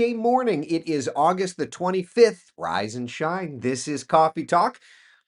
Monday morning. It is August the 25th. Rise and shine. This is Coffee Talk.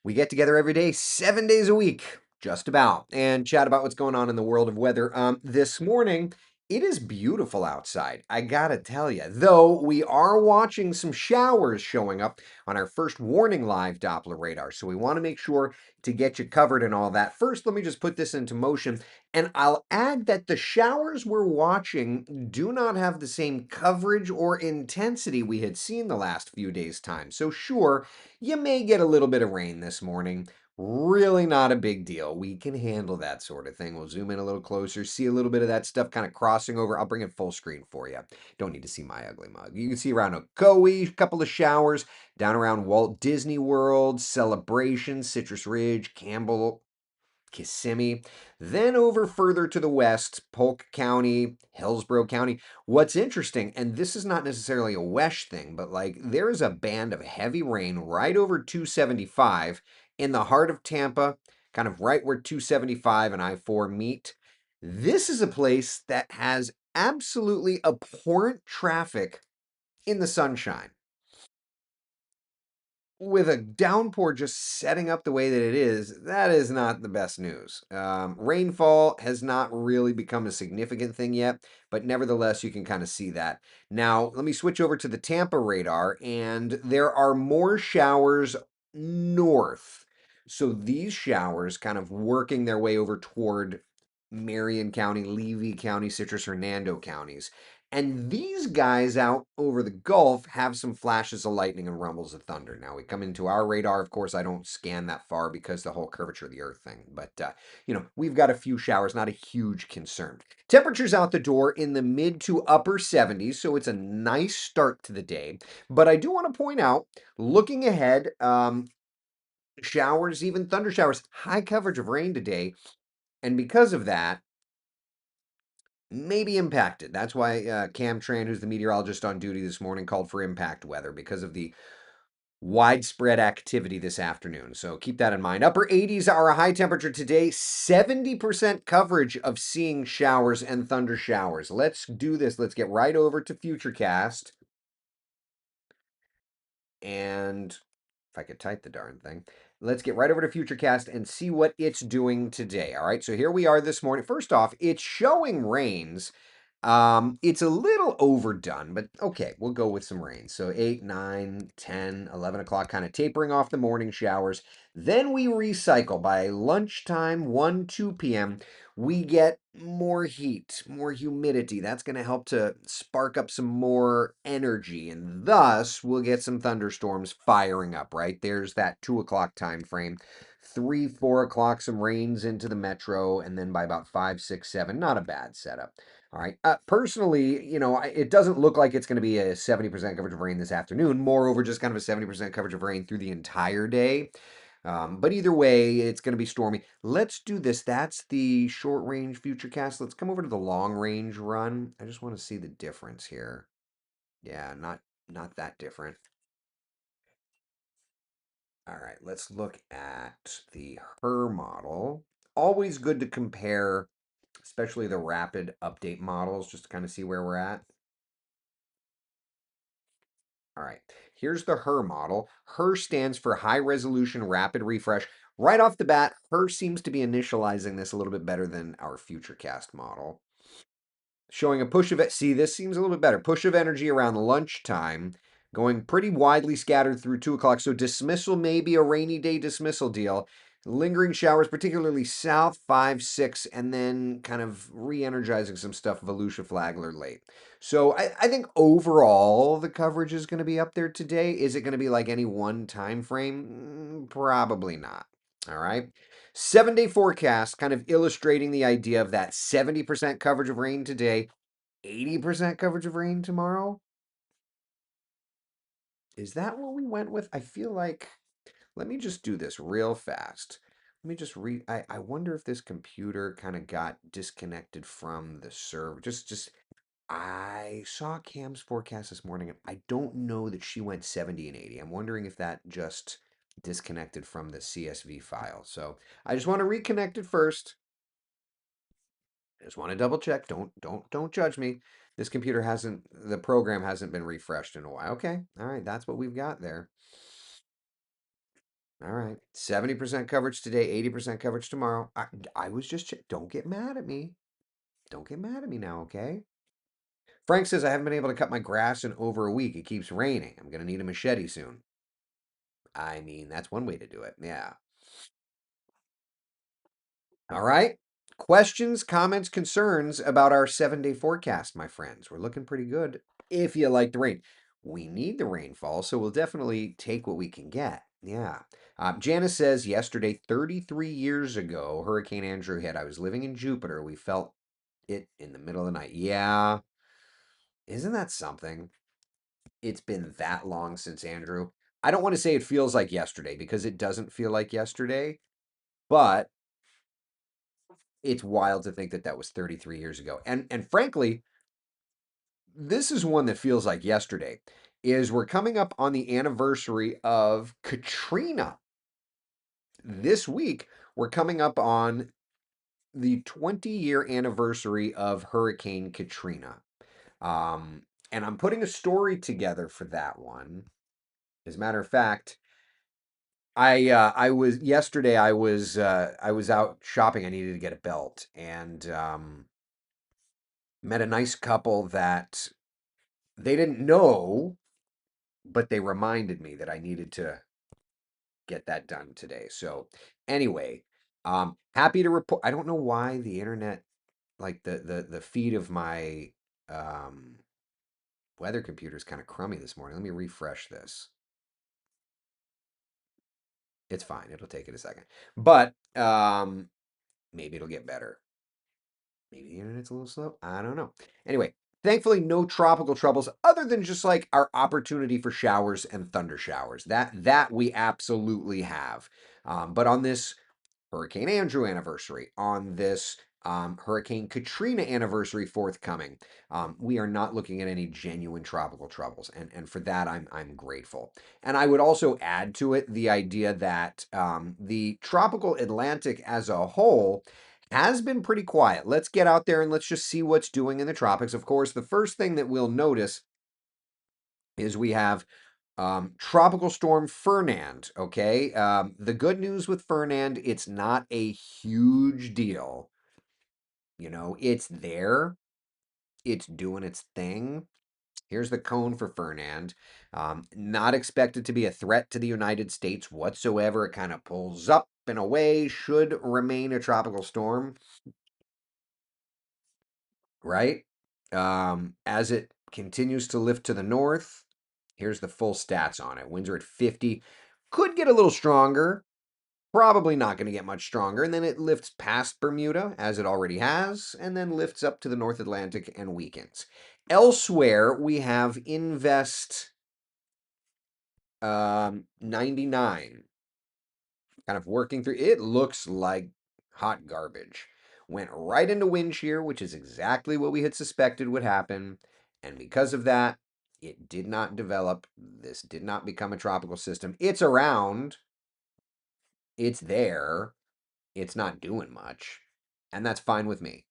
We get together every day, 7 days a week, just about, and chat about what's going on in the world of weather. This morning, it is beautiful outside. I gotta tell you, though we are watching some showers showing up on our first warning live Doppler radar. So we want to make sure to get you covered and all that. First, let me just put this into motion. And I'll add that the showers we're watching do not have the same coverage or intensity we had seen the last few days' time. So, sure, you may get a little bit of rain this morning. Really not a big deal. We can handle that sort of thing. We'll zoom in a little closer, see a little bit of that stuff kind of crossing over. I'll bring it full screen for you. Don't need to see my ugly mug. You can see around Ocoee, a couple of showers, down around Walt Disney World, Celebration, Citrus Ridge, Campbell, Kissimmee, then over further to the west, Polk County, Hillsborough County. What's interesting, and this is not necessarily a WESH thing, but like there is a band of heavy rain right over 275 in the heart of Tampa, kind of right where 275 and I-4 meet. This is a place that has absolutely abhorrent traffic in the sunshine. With a downpour just setting up the way that it is, that is not the best news. Rainfall has not really become a significant thing yet, but nevertheless, you can kind of see that. Now, let me switch over to the Tampa radar, and there are more showers north. So these showers kind of working their way over toward Marion County, Levy County, Citrus Hernando counties. And these guys out over the Gulf have some flashes of lightning and rumbles of thunder. Now, we come into our radar. Of course, I don't scan that far because the whole curvature of the Earth thing. But, we've got a few showers, not a huge concern. Temperatures out the door in the mid to upper 70s, so it's a nice start to the day. But I do want to point out, looking ahead, showers, even thunder showers, high coverage of rain today. And because of that, may be impacted. That's why Cam Tran, who's the meteorologist on duty this morning, called for impact weather because of the widespread activity this afternoon. So keep that in mind. Upper 80s are a high temperature today, 70% coverage of seeing showers and thunder showers. Let's do this. Let's get right over to Futurecast. And if I could type the darn thing. Let's get right over to Futurecast and see what it's doing today. All right, so here we are this morning. First off, it's showing rains. It's a little overdone, but okay, we'll go with some rain. So 8, 9, 10, 11 o'clock, kind of tapering off the morning showers. Then we recycle by lunchtime, 1, 2 p.m. We get more heat, more humidity. That's going to help to spark up some more energy, and thus we'll get some thunderstorms firing up, right? There's that 2 o'clock time frame. 3, 4 o'clock, some rains into the metro, and then by about 5, 6, 7, not a bad setup. All right. Personally, it doesn't look like it's going to be a 70% coverage of rain this afternoon. Moreover, just kind of a 70% coverage of rain through the entire day. But either way, it's going to be stormy. Let's do this. That's the short range Futurecast. Let's come over to the long range run. I just want to see the difference here. Yeah, not that different. All right, let's look at the HER model. Always good to compare, especially the rapid update models, just to kind of see where we're at. All right, here's the HER model. HER stands for High Resolution Rapid Refresh. Right off the bat, HER seems to be initializing this a little bit better than our Futurecast model. Showing a push of it. See, this seems a little bit better. Push of energy around lunchtime, going pretty widely scattered through 2 o'clock. So dismissal may be a rainy day dismissal deal. Lingering showers, particularly south, 5, 6, and then kind of re-energizing some stuff, Volusia Flagler late. So I think overall the coverage is going to be up there today. Is it going to be like any one time frame? Probably not. All right. 7 day forecast kind of illustrating the idea of that 70% coverage of rain today, 80% coverage of rain tomorrow. Is that what we went with? I feel like, let me just do this real fast. Let me just read. I wonder if this computer kind of got disconnected from the server. I saw Cam's forecast this morning, and I don't know that she went 70 and 80. I'm wondering if that just disconnected from the CSV file. So I just want to reconnect it first. Just want to double check. Don't judge me. This computer hasn't, the program hasn't been refreshed in a while. Okay. All right. That's what we've got there. All right. 70% coverage today, 80% coverage tomorrow. I was just, don't get mad at me. Don't get mad at me now, okay? Frank says, I haven't been able to cut my grass in over a week. It keeps raining. I'm going to need a machete soon. I mean, that's one way to do it. Yeah. All right. Questions, comments, concerns about our 7-day forecast, my friends. We're looking pretty good if you like the rain. We need the rainfall, so we'll definitely take what we can get. Yeah. Janice says, yesterday, 33 years ago, Hurricane Andrew hit. I was living in Jupiter. We felt it in the middle of the night. Yeah. Isn't that something? It's been that long since Andrew. I don't want to say it feels like yesterday because it doesn't feel like yesterday, but it's wild to think that that was 33 years ago. And frankly, this is one that feels like yesterday. Is we're coming up on the anniversary of Katrina. This week, we're coming up on the 20-year anniversary of Hurricane Katrina. And I'm putting a story together for that one. As a matter of fact, I was yesterday I was out shopping. I needed to get a belt and met a nice couple that they didn't know, but they reminded me that I needed to get that done today. So anyway, happy to report. I don't know why the internet, like the feed of my um weather computer is kind of crummy this morning. Let me refresh this. It's fine. It'll take it a second. But maybe it'll get better. Maybe the internet's a little slow. I don't know. Anyway, thankfully, no tropical troubles other than just like our opportunity for showers and thunder showers. That we absolutely have. But on this Hurricane Andrew anniversary, on this Hurricane Katrina anniversary forthcoming, we are not looking at any genuine tropical troubles, and for that I'm grateful. And I would also add to it the idea that the tropical Atlantic as a whole has been pretty quiet. Let's get out there and let's just see what's doing in the tropics. Of course, the first thing that we'll notice is we have tropical storm Fernand. Okay. The good news with Fernand, it's not a huge deal. You know, it's there, it's doing its thing. Here's the cone for Fernand. Not expected to be a threat to the United States whatsoever. It kind of pulls up and away, should remain a tropical storm, right? As it continues to lift to the north, here's the full stats on it. Winds are at 50. Could get a little stronger. Probably not going to get much stronger. And then it lifts past Bermuda, as it already has, and then lifts up to the North Atlantic and weakens. Elsewhere, we have Invest 99 kind of working through. It looks like hot garbage. Went right into wind shear, which is exactly what we had suspected would happen. And because of that, it did not develop. This did not become a tropical system. It's around, it's there, it's not doing much. And that's fine with me.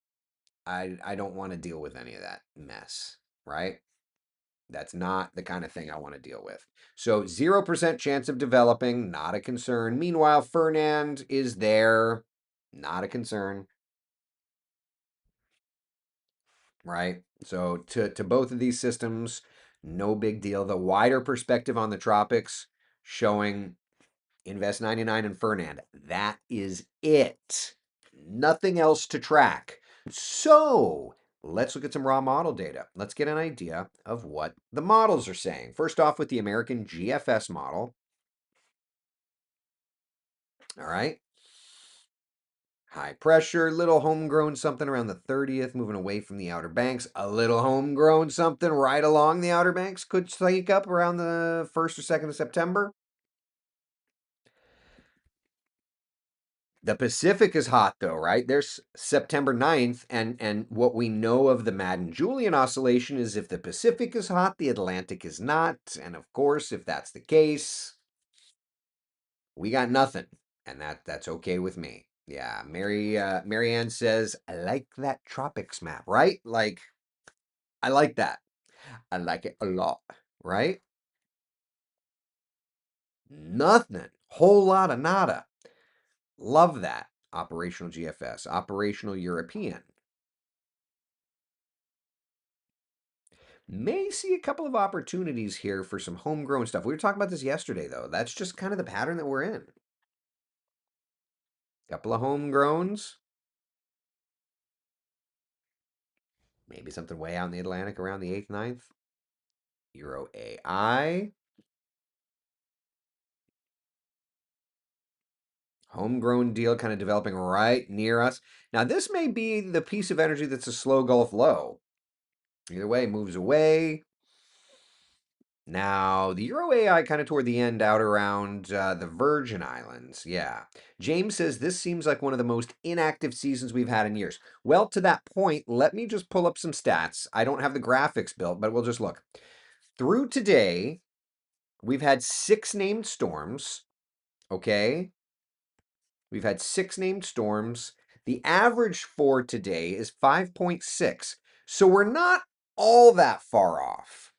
I don't want to deal with any of that mess, right? That's not the kind of thing I want to deal with. So 0% chance of developing, not a concern. Meanwhile, Fernand is there, not a concern, right? So to both of these systems, no big deal. The wider perspective on the tropics showing Invest 99 and Fernand. That is it. Nothing else to track. So let's look at some raw model data. Let's get an idea of what the models are saying. First off, with the American GFS model. All right. High pressure, little homegrown something around the 30th, moving away from the Outer Banks. A little homegrown something right along the Outer Banks could spike up around the 1st or 2nd of September. The Pacific is hot though, right? There's September 9th, and what we know of the Madden-Julian oscillation is if the Pacific is hot, the Atlantic is not. And of course, if that's the case, we got nothing. And that's okay with me. Yeah, Marianne says, I like that tropics map, right? Like, I like that. I like it a lot, right? Nothing. Whole lot of nada. Love that. Operational GFS, operational European. May see a couple of opportunities here for some homegrown stuff. We were talking about this yesterday, though. That's just kind of the pattern that we're in. Couple of homegrowns. Maybe something way out in the Atlantic around the 8th, ninth. Euro AI. Homegrown deal kind of developing right near us. Now, this may be the piece of energy that's a slow Gulf low. Either way, moves away. Now, the Euro AI kind of toward the end out around the Virgin Islands. Yeah. James says this seems like one of the most inactive seasons we've had in years. Well, to that point, let me just pull up some stats. I don't have the graphics built, but we'll just look. Through today, we've had 6 named storms. Okay. We've had 6 named storms. The average for today is 5.6. So we're not all that far off.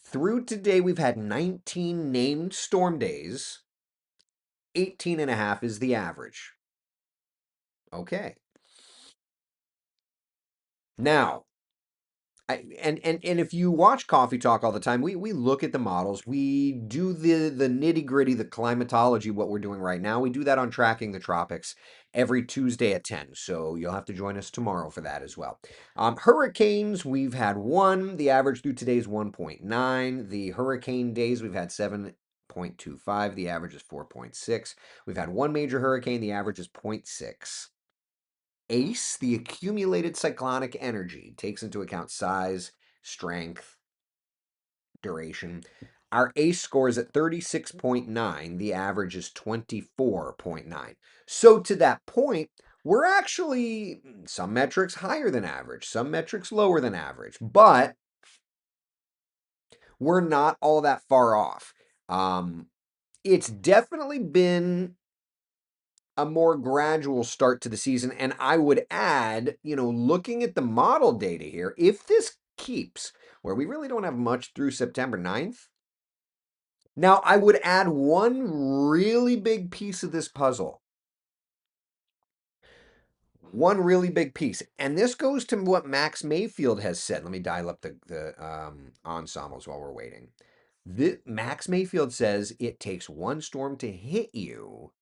Through today, we've had 19 named storm days. 18 and a half is the average. Okay. Now, and if you watch Coffee Talk all the time, we look at the models. We do the nitty-gritty, the climatology, what we're doing right now. We do that on Tracking the Tropics every Tuesday at 10. So you'll have to join us tomorrow for that as well. Hurricanes, we've had one. The average through today is 1.9. The hurricane days, we've had 7.25. The average is 4.6. We've had one major hurricane. The average is zero point 0.6. ACE, the accumulated cyclonic energy, takes into account size, strength, duration. Our ACE score is at 36.9. The average is 24.9. So to that point, we're actually some metrics higher than average, some metrics lower than average, but we're not all that far off. It's definitely been a more gradual start to the season. And I would add, looking at the model data here, if this keeps, where we really don't have much through September 9th, now I would add one really big piece of this puzzle. One really big piece. And this goes to what Max Mayfield has said. Let me dial up the ensembles while we're waiting. Max Mayfield says it takes one storm to hit you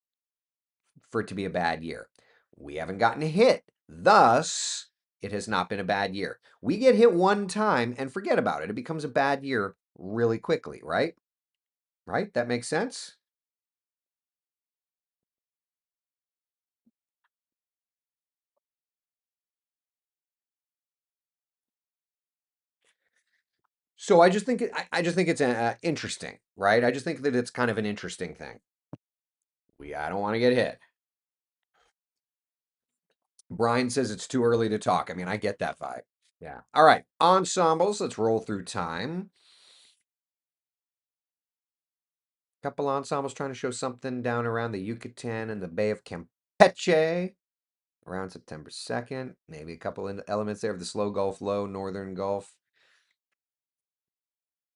for it to be a bad year. We haven't gotten hit. Thus, it has not been a bad year. We get hit one time and forget about it. It becomes a bad year really quickly, right? Right? That makes sense? So I just think it's interesting, right? I just think that it's kind of an interesting thing. I don't want to get hit. Brian says it's too early to talk. I mean, I get that vibe. Yeah. All right. Ensembles. Let's roll through time. Couple ensembles trying to show something down around the Yucatan and the Bay of Campeche around September 2nd. Maybe a couple elements there of the slow Gulf low, northern Gulf.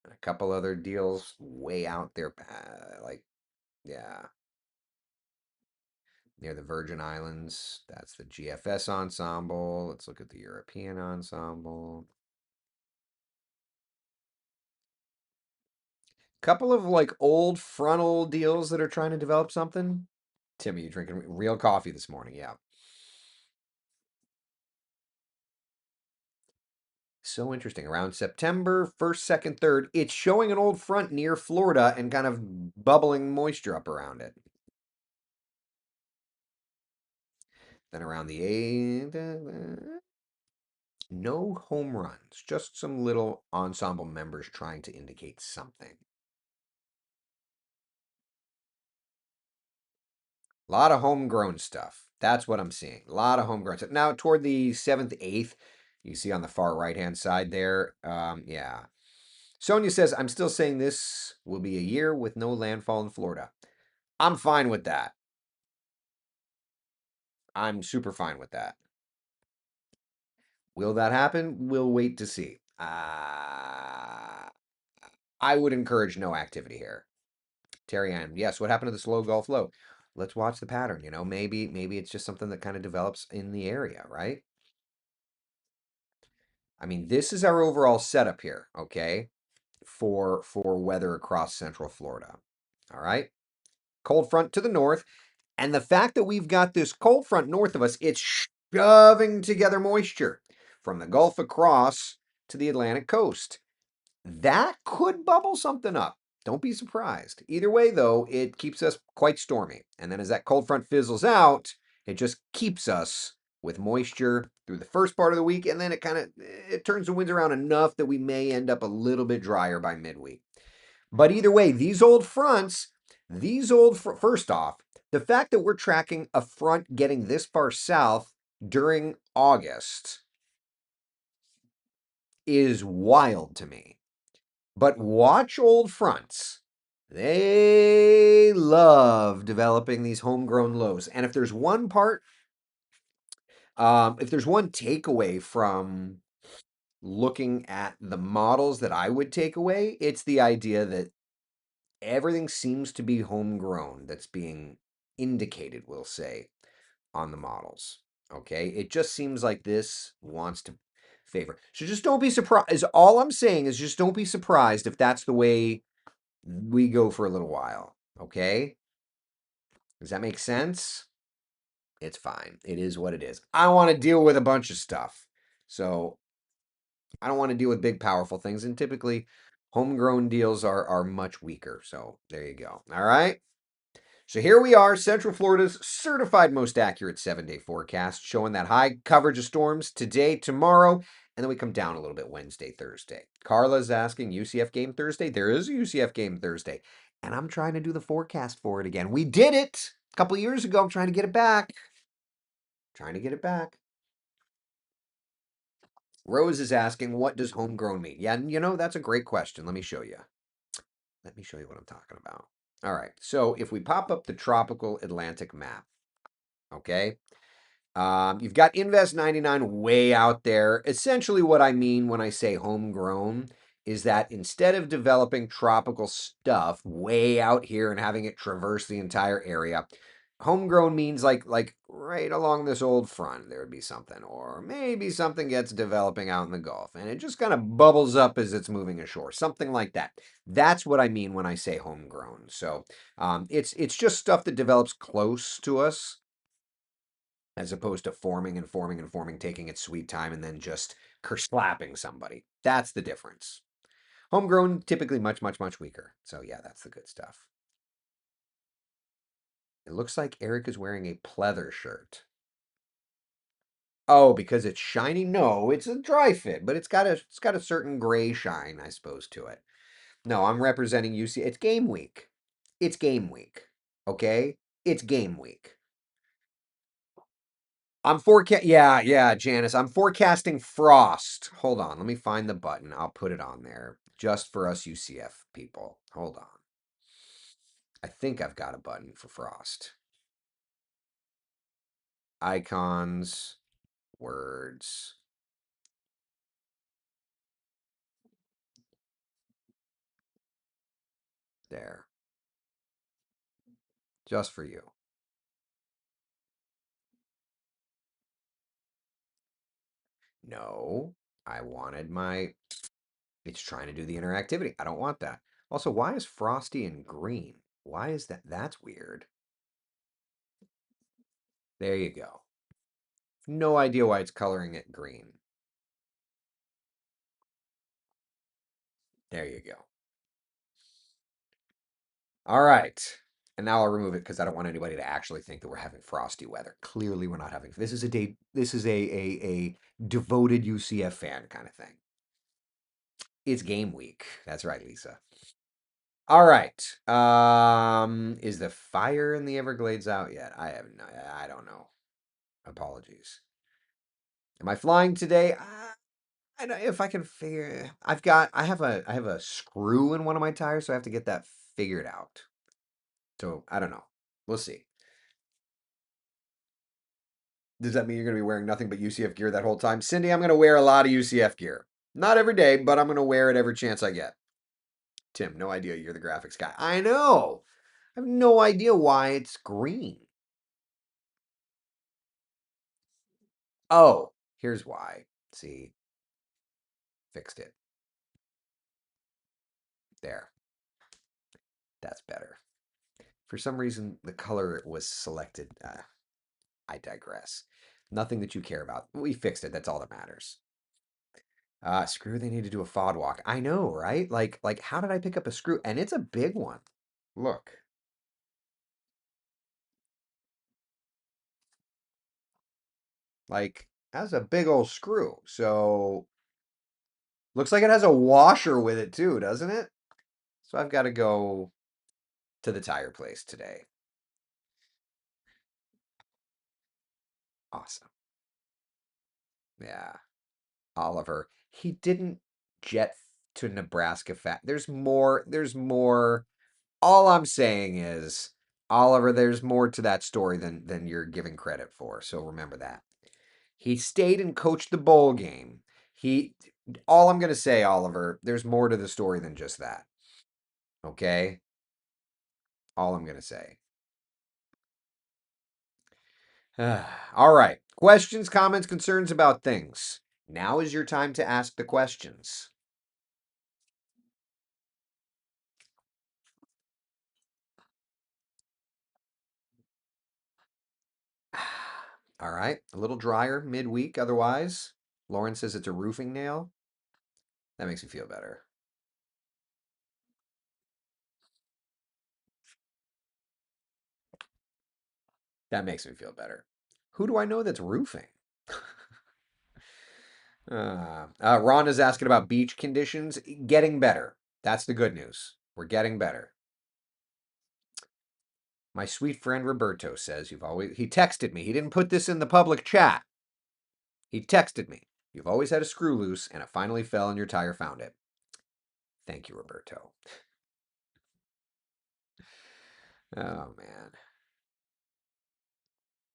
A couple other deals way out there, yeah, near the Virgin Islands. That's the GFS ensemble. Let's look at the European ensemble. Couple of old frontal deals that are trying to develop something. Timmy, you drinking real coffee this morning? Yeah. So interesting. Around September 1st, 2nd, 3rd, it's showing an old front near Florida and kind of bubbling moisture up around it. Then around the 8th, no home runs, just some little ensemble members trying to indicate something. A lot of homegrown stuff. That's what I'm seeing. A lot of homegrown stuff. Now, toward the 7th, 8th, you see on the far right-hand side there. Yeah. Sonia says, I'm still saying this will be a year with no landfall in Florida. I'm fine with that. I'm super fine with that. Will that happen? We'll wait to see. I would encourage no activity here. Terry Ann, yes, what happened to the slow Gulf low? Let's watch the pattern. Maybe it's just something that kind of develops in the area, right? I mean, this is our overall setup here, okay? For weather across central Florida. All right? Cold front to the north, and the fact that we've got this cold front north of us, it's shoving together moisture from the Gulf across to the Atlantic coast. That could bubble something up. Don't be surprised. Either way, though, it keeps us quite stormy. And then as that cold front fizzles out, it just keeps us with moisture through the first part of the week, and then it turns the winds around enough that we may end up a little bit drier by midweek. But either way, first off, the fact that we're tracking a front getting this far south during August is wild to me. But watch old fronts. They love developing these homegrown lows. And if there's one takeaway from looking at the models that I would take away, it's the idea that everything seems to be homegrown that's being indicated, we'll say, on the models. Okay. It just seems like this wants to favor. So just don't be surprised. All I'm saying is just don't be surprised if that's the way we go for a little while. Okay. Does that make sense? It's fine. It is what it is. I don't want to deal with a bunch of stuff. So I don't want to deal with big, powerful things. And typically, homegrown deals are much weaker. So there you go. All right. So here we are, Central Florida's certified most accurate 7-day forecast, showing that high coverage of storms today, tomorrow, and then we come down a little bit Wednesday, Thursday. Carla's asking UCF game Thursday. There is a UCF game Thursday. And I'm trying to do the forecast for it again. We did it a couple years ago. I'm trying to get it back. Trying to get it back. Rose is asking, what does homegrown mean? Yeah, that's a great question. Let me show you. Let me show you what I'm talking about. All right. So if we pop up the tropical Atlantic map, okay? You've got Invest 99 way out there. Essentially, what I mean when I say homegrown is that instead of developing tropical stuff way out here and having it traverse the entire area, homegrown means like right along this old front there would be something, or maybe something gets developing out in the Gulf and it just kind of bubbles up as it's moving ashore, something like that. That's what I mean when I say homegrown. So it's just stuff that develops close to us as opposed to forming and forming and forming, taking its sweet time, and then just kerslapping somebody. That's the difference. Homegrown, typically much, much, much weaker. So yeah, that's the good stuff. It looks like Eric is wearing a pleather shirt. Oh, because it's shiny? No, it's a dry fit, but it's got a certain gray shine, I suppose, to it. No, I'm representing UC. It's game week. It's game week. Okay? It's game week. Yeah, Janice. I'm forecasting frost. Hold on, let me find the button. I'll put it on there just for us UCF people. Hold on. I think I've got a button for frost. Icons, words. There. Just for you. No, I wanted my it's trying to do the interactivity. I don't want that. Also, why is Frosty in green? Why is that? That's weird. There you go. No idea why it's coloring it green. There you go. All right. And now I'll remove it because I don't want anybody to actually think that we're having frosty weather. Clearly, we're not having. This is a day. This is a devoted UCF fan kind of thing. It's game week. That's right, Lisa. All right. Is the fire in the Everglades out yet? I have no. I don't know. Apologies. Am I flying today? I don't, if I can figure. I have a screw in one of my tires, so I have to get that figured out. So I don't know. We'll see. Does that mean you're going to be wearing nothing but UCF gear that whole time? Cindy, I'm going to wear a lot of UCF gear. Not every day, but I'm going to wear it every chance I get. Tim, no idea you're the graphics guy. I know. I have no idea why it's green. Oh, here's why. See, fixed it. There. That's better. For some reason, the color was selected. I digress. Nothing that you care about. We fixed it. That's all that matters. Screw, they need to do a FOD walk. I know, right? Like, how did I pick up a screw? And it's a big one. Look. Like, that's a big old screw. So, looks like it has a washer with it too, doesn't it? So I've got to go to the tire place today. Awesome. Yeah. Oliver. He didn't jet to Nebraska There's more. There's more. All I'm saying is, Oliver, there's more to that story than you're giving credit for. So remember that. He stayed and coached the bowl game. He all I'm going to say, Oliver, there's more to the story than just that. Okay? All I'm going to say. All right. Questions, comments, concerns about things. Now is your time to ask the questions. All right. A little drier midweek otherwise. Lauren says it's a roofing nail. That makes me feel better. That makes me feel better. Who do I know that's roofing? Ron is asking about beach conditions. Getting better. That's the good news. We're getting better. My sweet friend Roberto says he texted me. He didn't put this in the public chat. He texted me. You've always had a screw loose and it finally fell and your tire found it. Thank you, Roberto. Oh, man.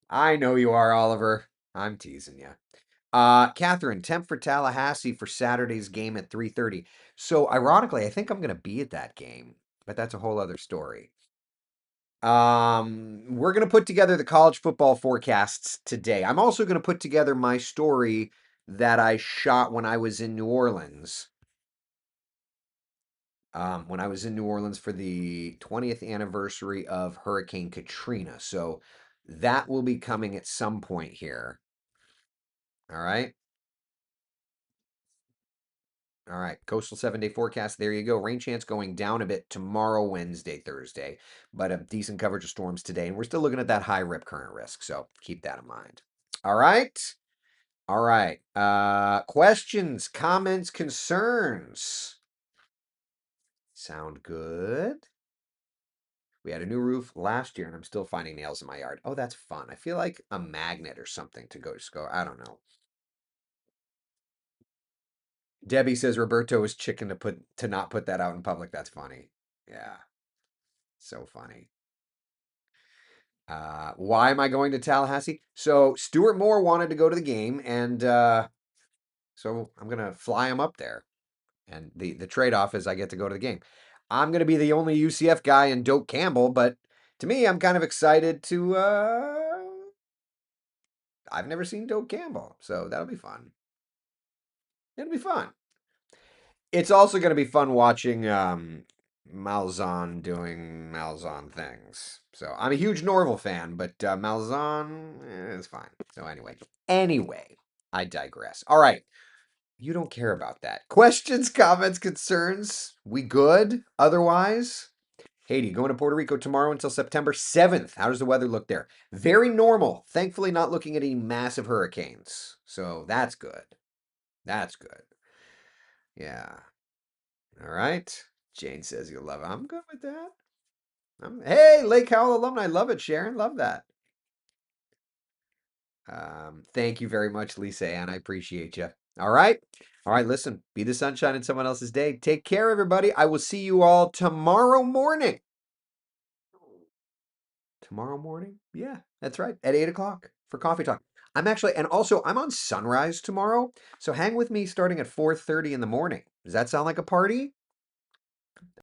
I know you are, Oliver. I'm teasing you. Catherine, temp for Tallahassee for Saturday's game at 3:30. So ironically, I think I'm gonna be at that game, but that's a whole other story. We're gonna put together the college football forecasts today. I'm also gonna put together my story that I shot when I was in New Orleans. When I was in New Orleans for the 20th anniversary of Hurricane Katrina. So that will be coming at some point here. All right. All right, coastal 7-day forecast. There you go. Rain chance going down a bit tomorrow, Wednesday, Thursday, but a decent coverage of storms today. And we're still looking at that high rip current risk. So keep that in mind. All right. All right. Questions, comments, concerns. Sound good? We had a new roof last year and I'm still finding nails in my yard. Oh, that's fun. I feel like a magnet or something to go. I don't know. Debbie says Roberto was chicken to not put that out in public. That's funny. Yeah. So funny. Why am I going to Tallahassee? So Stuart Moore wanted to go to the game, and so I'm gonna fly him up there. And the trade off is I get to go to the game. I'm gonna be the only UCF guy in Doak Campbell, but to me, I'm kind of excited to. I've never seen Doak Campbell, so that'll be fun. It'll be fun. It's also gonna be fun watching Malzahn doing Malzahn things. So I'm a huge Norval fan, but Malzahn is fine. So anyway, I digress. All right, you don't care about that. Questions, comments, concerns? We good? Otherwise, Haiti going to Puerto Rico tomorrow until September 7th. How does the weather look there? Very normal. Thankfully, not looking at any massive hurricanes. So that's good. That's good. Yeah. All right. Jane says you'll love it. I'm good with that. Hey, Lake Howell alumni. Love it, Sharon. Love that. Thank you very much, Lisa Ann. I appreciate you. All right. All right. Listen, be the sunshine in someone else's day. Take care, everybody. I will see you all tomorrow morning. Tomorrow morning? Yeah, that's right. At 8 o'clock for Coffee Talk. I'm actually, and also I'm on sunrise tomorrow, so hang with me starting at 4:30 in the morning. Does that sound like a party?